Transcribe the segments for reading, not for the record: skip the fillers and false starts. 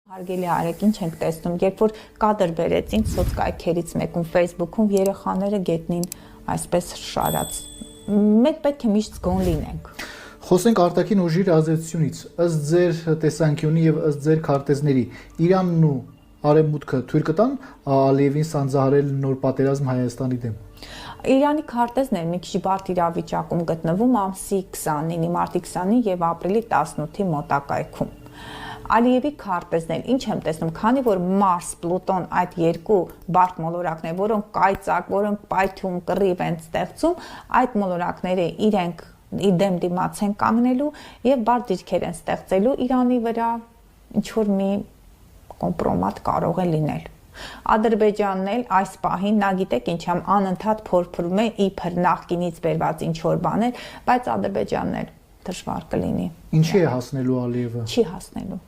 Հարգելի Արեգ, ինչ ենք տեսնում, երբ որ կադր բերեցին սոցկայքերից մեկում Facebook-ում երեխաները գետնին այսպես շարած։ Մենք պետք է միշտ զգոն լինենք։ Խոսենք արտաքին ուժի ազդեցությունից, ըստ ձեր տեսանկյունի եւ ըստ ձեր քարտեզների, Իրանն ու Արևմուտքը թույլ կտան Ալիևին սանձահարել նոր պատերազմ Հայաստանի դեմ։ Իրանի քարտեզն էր մի քիչ բարդ իրավիճակում գտնվում ամսի 29-ի, մարտի 29-ի եւ ապրիլի 18-ի մոտակայքում։ Ալիևի քարտեզներ, ինչ եմ տեսնում, քանի որ Մարս, Պլուտոն այդ երկու բարդ մոլորակներ, որոնք կայծակ, որոնք պայթյուն, կռիվ են ստեղծում, այդ մոլորակները իրենք դեմ դիմաց են կանգնելու եւ բարդ դիրքեր են ստեղծելու Իրանի վրա, ինչ որ մի կոմպրոմատ կարող է լինել։ Ադրբեջանն էլ այս պահին նա գիտեք ինչ եմ անընդհատ փորփրում է իբր նախկինից բերված ինչ որ բաներ, բայց Ադրբեջանն էլ դժվար կլինի։ Ինչի է հասնելու Ալիևը։ Չի հասնելու։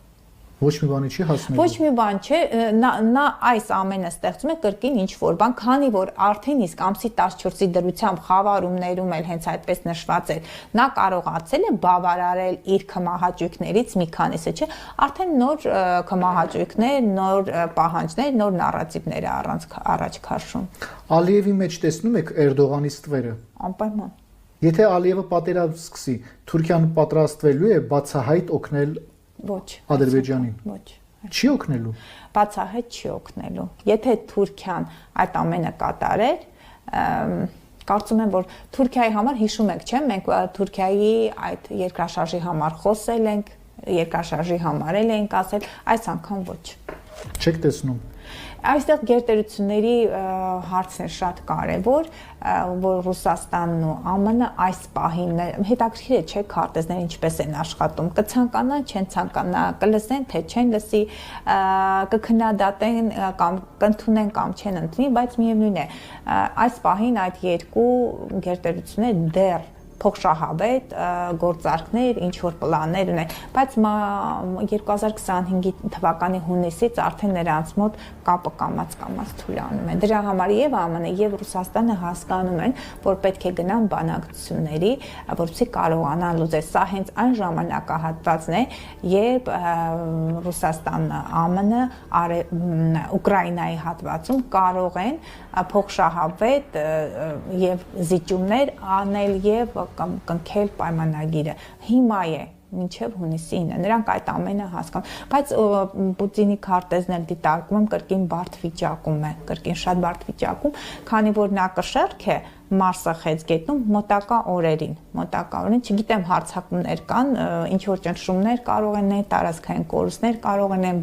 Ոչ մի բանի չի հասնելու։ Ոչ մի բան չէ, նա այս ամենը ստեղծում է կրկին ինչ որ բան, քանի որ արդեն իսկ ամսի 14-ի դրությամբ խավարումներում էլ հենց այդպես նշված էր, նա կարողացել է բավարարել իր քմահաճույքներից մի քանիսը, չէ, արդեն նոր քմահաճույքներ, նոր պահանջներ, նոր նարատիվներ է առաջ քաշում։ Ալիևի մեջ տեսնում եք Էրդողանի ստվերը։ Անպայման։ Եթե Ալիևը պատերազմ սկսի, Թուրքիան պատրաստվելու է բացահայտ օգնել Ոչ Ադրբեջանին։ Ոչ։ Չի օգնելու։ Բացահայտ չի օգնելու։ Եթե Թուրքիան այդ ամենը կատարեր, կարծում եմ, որ Թուրքիայի համար հիշում եք, չէ՞, մենք Թուրքիայի այդ երկրաշարժի համար խոսել ենք, երկրաշարժի համար ենք ասել, այս անգամ ոչ։ Չեք տեսնում։ Այստեղ գերտերությունների հարցն է շատ կարևոր, որ Ռուսաստանն ու ԱՄՆ այս պահին հետաքրքիր է, չէ՞, քարտեզները ինչպես են աշխատում, կցանկանան, չեն ցանկանա, կլսեն, թե չեն լսի, կքննադատեն կամ կընդունեն կամ չեն ընդունի, բայց միևնույն է, այս պահին այդ երկու գերտերությունները դեռ փոխշահավետ գործարքներ, ինչ որ պլաններ ունեն, բայց 2025 թվականի հունիսից արդեն նրանց մոտ կապը կամաց թուլանում է։ Դրա համար եւ ԱՄՆ եւ Ռուսաստանը հասկանում են, որ պետք է գնան բանակցությունների, որպեսզի կարողանան լուծել։ Սա հենց այն ժամանակահատվածն է, երբ Ռուսաստանը, ԱՄՆ Ուկրաինայի հատվածում կարող են փոխշահավետ եւ զիջումներ անել եւ կնքել պայմանագիրը։ Հիմա է մինչև հունիսի 9-ը նրանք այդ ամենը հասկանում, բայց Պուտինի քարտեզն էլ դիտարկում եմ կրկին բարդ վիճակում է, կրկին շատ բարդ վիճակում, քանի որ նա կշեռք է Մարսը խեցգետնում մոտակա օրերին, չգիտեմ հարձակումներ կան, ինչ որ ճնշումներ կարող են տարածքային կորուստներ կարող են